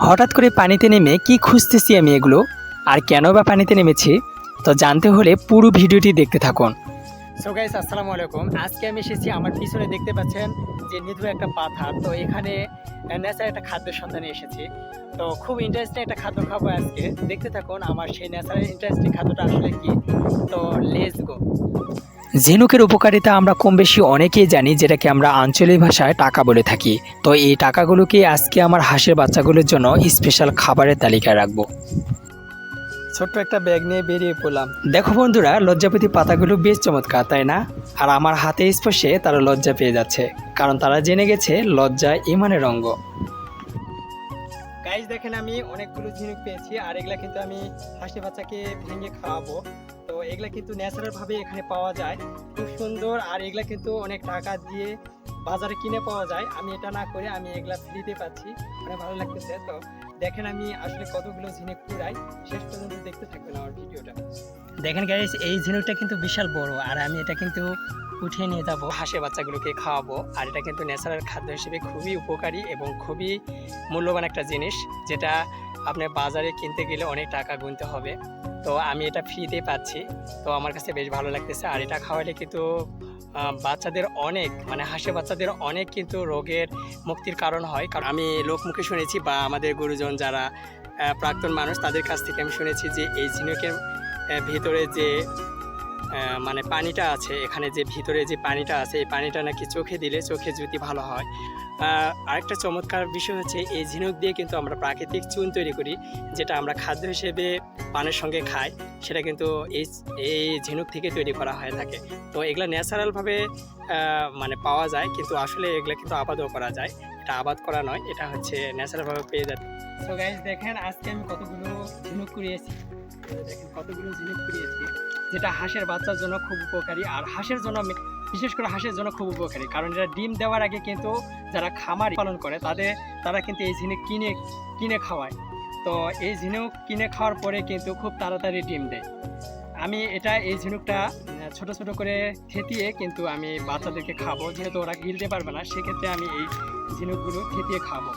হঠাৎ করে পানিতে নেমে কি খুঁজতেছি আমি এগুলো আর কেন বা পানিতে নেমেছি, তো জানতে হলে পুরো ভিডিওটি দেখতে থাকুন। সো গাইস, আসসালামু আলাইকুম। আজকে আমি এসেছি, আমার পিছনে দেখতে পাচ্ছেন যে নিধু একটা পাথর। তো এখানে ন্যাচারাল একটা খাদ্যের সন্ধানে এসেছি। তো খুব ইন্টারেস্টিং একটা খাদ্য খাবো আজকে, দেখতে থাকুন আমার সেই ন্যাচারাল ইন্টারেস্টিং খাদ্যটা আসলে কি। তো লেটস গো। ঝিনুকের উপকারিতা আমরা কম বেশি অনেকেই জানি, যেটাকে আমরা আঞ্চলিক ভাষায় টাকা বলে থাকি। তো এই টাকাগুলোকে আজকে আমার হাঁসের বাচ্চাগুলোর জন্য স্পেশাল খাবারের তালিকায় রাখবো। ছোট্ট একটা ব্যাগ নিয়ে বেরিয়ে পড়লাম। দেখো বন্ধুরা, লজ্জাপতি পাতাগুলো বেশ চমৎকার, তাই না? আর আমার হাতে স্পর্শে তারা লজ্জা পেয়ে যাচ্ছে, কারণ তারা জেনে গেছে লজ্জা ইমানের অঙ্গ। গাইস দেখেন, আমি অনেকগুলো ঝিনুক পেয়েছি, আর এগুলা কিন্তু আমি হাঁসের বাচ্চাকে ভেঙে খাওয়াবো। তো এগুলা কিন্তু ন্যাচারাল ভাবে এখানে পাওয়া যায়, খুব সুন্দর। আর এগুলা কিন্তু অনেক টাকা দিয়ে বাজারে কিনে পাওয়া যায়। আমি এটা না করে আমি এগুলা ফ্রিতে পাচ্ছি, অনেক ভালো লাগতেছে। তো দেখেন আমি আসলে কতগুলো ঝিনুক কুড়াই, শেষ পর্যন্ত দেখতে থাকবেন আমার ভিডিওটা। দেখেন গাইস, এই ঝিনুকটা কিন্তু বিশাল বড়, আর আমি এটা কিন্তু উঠিয়ে নিয়ে যাবো, হাঁসের বাচ্চাগুলোকে খাওয়াবো। আর এটা কিন্তু ন্যাচারাল খাদ্য হিসেবে খুবই উপকারী এবং খুবই মূল্যবান একটা জিনিস, যেটা আপনার বাজারে কিনতে গেলে অনেক টাকা গুনতে হবে। তো আমি এটা ফ্রিতে পাচ্ছি, তো আমার কাছে বেশ ভালো লাগতেছে। আর এটা খাওয়ালে কিন্তু বাচ্চাদের অনেক, মানে হাঁসের বাচ্চাদের অনেক কিন্তু রোগের মুক্তির কারণ হয়। কারণ আমি লোকমুখে শুনেছি, বা আমাদের গুরুজন যারা প্রাক্তন মানুষ, তাদের কাছ থেকে আমি শুনেছি যে এই ঝিনুকের ভিতরে যে মানে পানিটা আছে, এখানে যে ভিতরে যে পানিটা আছে, এই পানিটা নাকি চোখে দিলে চোখে জ্যোতি ভালো হয়। আরেকটা চমৎকার বিষয় হচ্ছে, এই ঝিনুক দিয়ে কিন্তু আমরা প্রাকৃতিক চুন তৈরি করি, যেটা আমরা খাদ্য হিসেবে পানের সঙ্গে খাই। সেটা কিন্তু এই ঝিনুক থেকে তৈরি করা হয়ে থাকে। তো এগুলো ন্যাচারালভাবে মানে পাওয়া যায়, কিন্তু আসলে এগুলো কিন্তু আবাদও করা যায়। এটা আবাদ করা নয়, এটা হচ্ছে ন্যাচারালভাবে পেয়ে যাবে। তো গাইস দেখেন, আজকে আমি কতগুলো ঝিনুক কুড়িয়েছি। দেখেন কতগুলো ঝিনুক কুড়িয়েছি, যেটা হাঁসের বাচ্চার জন্য খুব উপকারী। আর হাঁসের জন্য, বিশেষ করে হাঁসের জন্য খুব উপকারী, কারণ এটা ডিম দেওয়ার আগে কিন্তু যারা খামার পালন করে তারা কিন্তু এই ঝিনুক কিনে খাওয়ায়। তো এই ঝিনুক কিনে খাওয়ার পরে কিন্তু খুব তাড়াতাড়ি ডিম দেয়। আমি এই ঝিনুকটা ছোট ছোট করে থেতিয়ে কিন্তু আমি বাচ্চাদেরকে খাবো, যেহেতু ওরা গিলতে পারবে না, সেক্ষেত্রে আমি এই ঝিনুকগুলো থেতিয়ে খাবো।